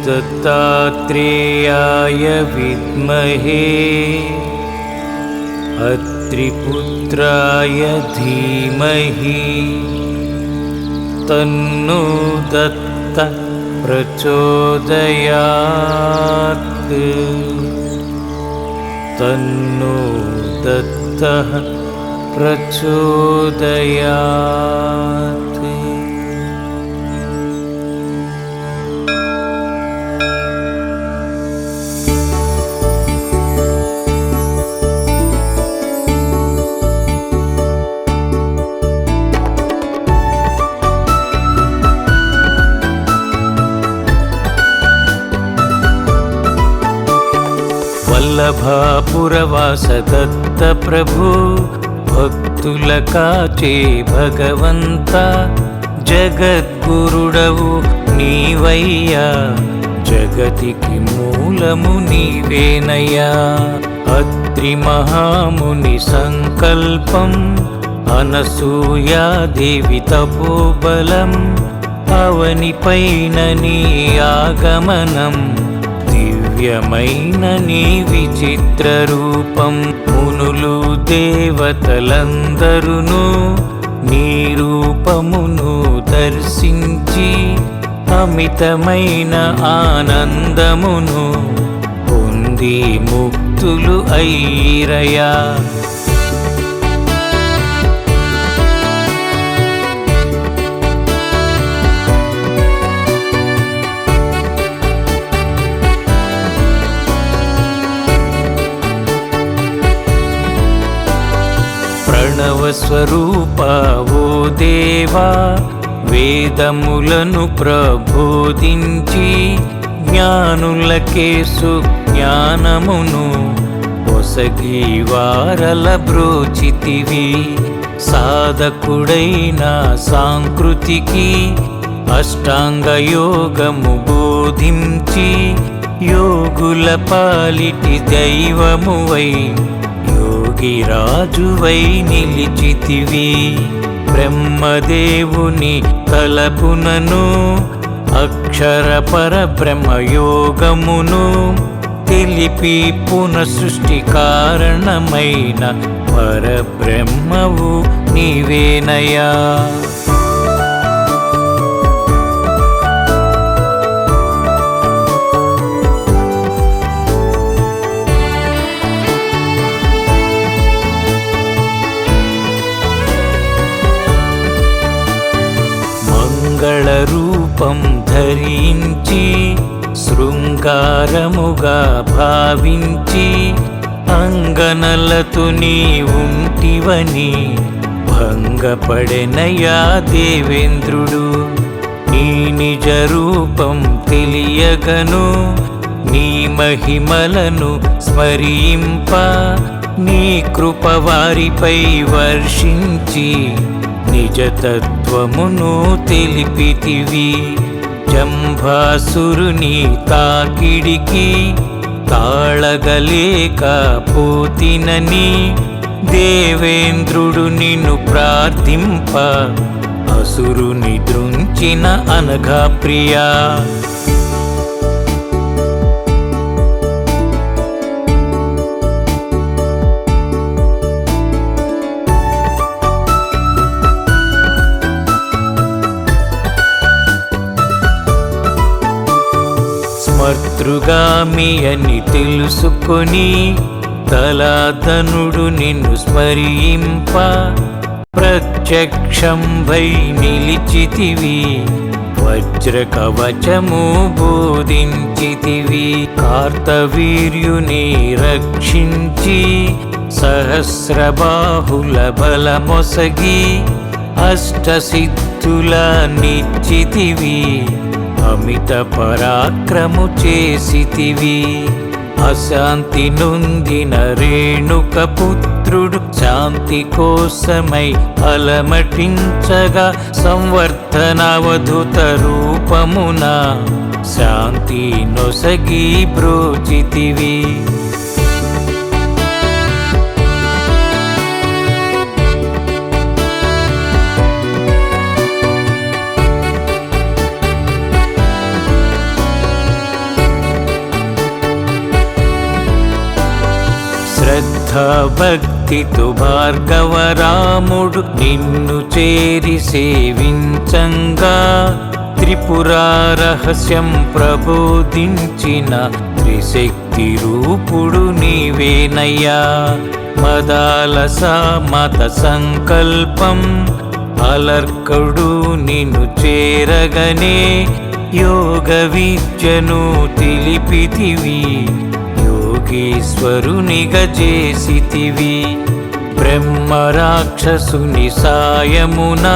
दत्तात्रेयाय विद्महे अत्रिपुत्राय धीमहि तन्नो दत्त प्रचोदयात् तन्नो दत्तः प्रचोदयात्। వల్లభాపురవాస దత్త ప్రభు భక్తుల కాచే భగవంత జగద్గురుడవు నీవయ్యా జగతికి మూలము నీవేనయ్యా అత్రి మహాముని సంకల్పం అనసూయాదేవి తపోబలం అవనిపైన నీ ఆగమనం దివ్యమైన నీ విచిత్ర రూపం మునులు దేవతలందరును నీ రూపమును దర్శించి అమితమైన ఆనందమును పొంది ముక్తులు అయిరయా ప్రణవస్వరూపా ఓ దేవా వేదములను ప్రబోధించి జ్ఞానులకే సుజ్ఞానమును ఒసగి వారల బ్రోచితివి సాధకుడైన సాంకృతికి అష్టాంగ యోగము బోధించి యోగుల పాలిటి దైవమువై రాజువై నిలిచితివి బ్రహ్మదేవుని తలపునను అక్షర పరబ్రహ్మయోగమును తెలిపి పునఃసృష్టి కారణమైన పరబ్రహ్మవు నీవేనయా మంగళ రూపం ధరించి శృంగారముగా భావించి అంగనలతో నీ ఉంటివని భంగపడెనయా దేవేంద్రుడు నీ నిజ రూపం తెలియగను నీ మహిమలను స్మరింప నీ కృప వారిపై వర్షించి నిజతత్వమును తెలిపితివి జంభాసురుని తాకిడికి తాళగలేకపోతినని దేవేంద్రుడు నిన్ను ప్రార్థింప అసురుని దృంచిన అనఘా ప్రియా స్మర్తృగామి అని తెలుసుకొని తలాధనుడు నిన్ను స్మరింప ప్రత్యక్షం వై నిలిచితివి వజ్ర కవచము బోధించితివి కార్తవీర్యుని రక్షించి సహస్రబాహుల బలమొసగి అష్టసిద్ధుల నిచ్చితివి అమిత పరాక్రము చేసితివి అశాంతి నొందిన రేణుక పుత్రుడు శాంతి కోసమై అలమటించగా సంవర్ధనవధుత రూపమున శాంతి నొసగి బ్రోచితివి శ్రద్ధా భక్తితో భార్గవరాముడు నిన్ను చేరి సేవించంగా త్రిపురా రహస్యం ప్రబోధించిన త్రిశక్తి రూపుడు నీవేనయ్యా. మదాలస మత సంకల్పం అలర్కుడు నిన్ను చేరగనే యోగ విద్యను తెలిపితివి, యోగేశ్వరునిగా చేసితివి. బ్రహ్మ రాక్షసుని సాయమున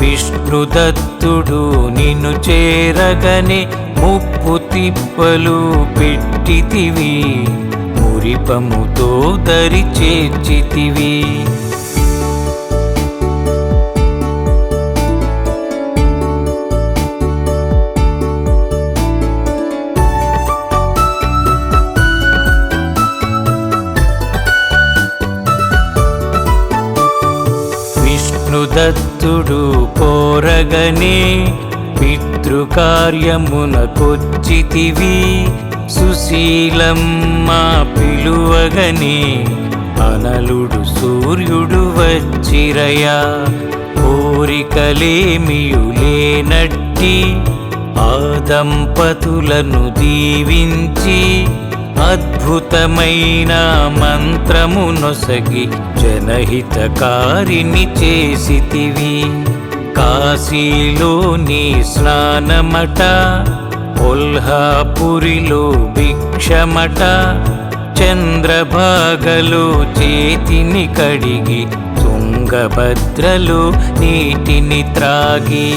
విష్ణుదత్తుడు నిన్ను చేరగనే ముప్పు తిప్పలు పెట్టితివి, మురిపముతో దరి చేర్చితివి. విష్ణుదత్తుడు కోరగనే పితృకార్యమునకొచ్చితివి, సుశీలమ్మ పిలువగనే అనలుడు సూర్యుడు వచ్చిరయా. కోరికలేమియులేనట్టి ఆ దంపతులను దీవించి అద్భుతమైన మంత్రము నొసగి జనహితకారిని చేసితివి. కాశీలోని స్నానమట, కొల్హాపురిలో భిక్షమట, చంద్రభాగలో చేతిని కడిగి తుంగభద్రలో నీటిని త్రాగి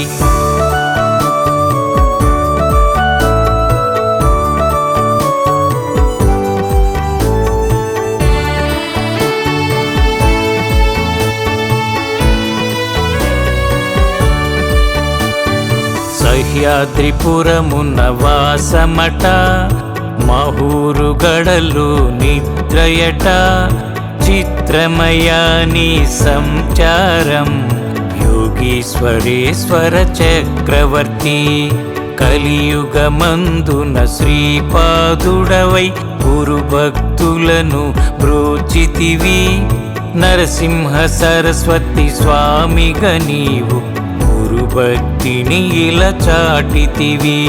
సహ్యాద్రిపురమున వాసమట, మహూరుగడలు నిద్రయట, చిత్రమయాని సంచారం యోగీశ్వరేశ్వర చక్రవర్తి. కలియుగమందున శ్రీపాదుడవై గురుభక్తులను బ్రోచితివి, నరసింహ సరస్వతి స్వామిగా నీవు గురుభక్తిని ఇలా చాటితివి.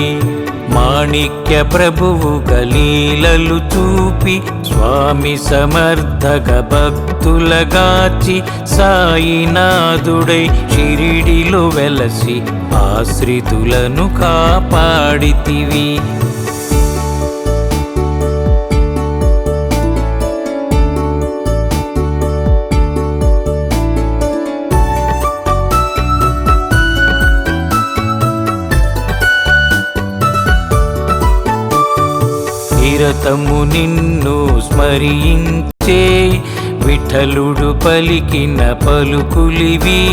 మాణిక్య ప్రభువు గలీలలు చూపి స్వామి సమర్థగ భక్తులగాచి సాయినాథుడై షిరిడిలో వెలసి ఆశ్రితులను కాపాడితివి. నిరతము నిన్ను స్మరించే విఠలుడు పలికిన పలుకులివి,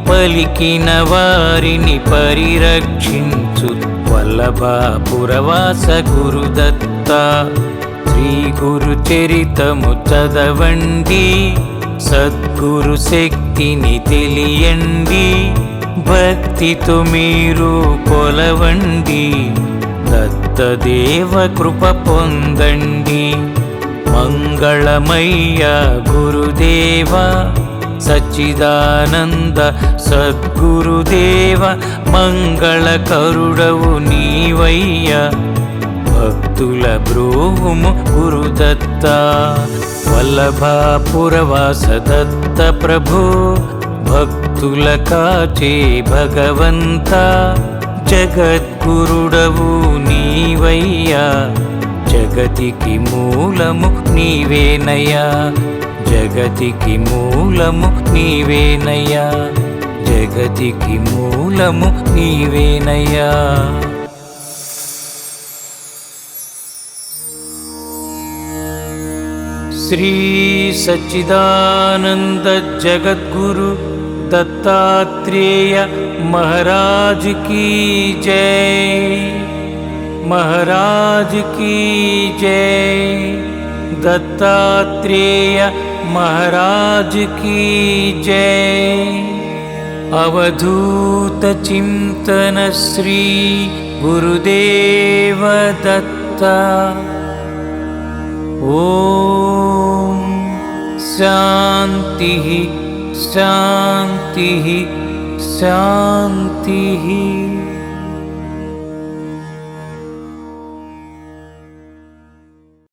పలికిన వారిని పరిరక్షించు వల్లభాపురవాస గురుదత్త. శ్రీ గురు చరితము చదవండి, సద్గురు శక్తిని తెలియండి, భక్తితో మీరు కొలవండి, దత్తదేవ కృప పొందండి. మంగళమయ్య గురుదేవ, సచ్చిదానంద సద్గురుదేవ, మంగళకరుడవు నీవయ్యా. భక్తుల బ్రోవుము గురుదత్త, వల్లభాపురవాస దత్త ప్రభు, భక్తుల కాచే భగవంత, జగద్గురుడవు నీవయ్యా. జగతికి మూలము నీవేనయ్యా, జగతికి మూలము నీవేనయ్యా, జగతికి మూలము నీవేనయ్యా. శ్రీ సచ్చిదానంద జగద్గురు दत्तात्रेय महाराज की जय, महाराज की जय, दत्तात्रेय महाराज की जय। अवधूत चिंतन श्री गुरुदेव दत्ता। ओम शान्तिः शान्तिः शान्तिः।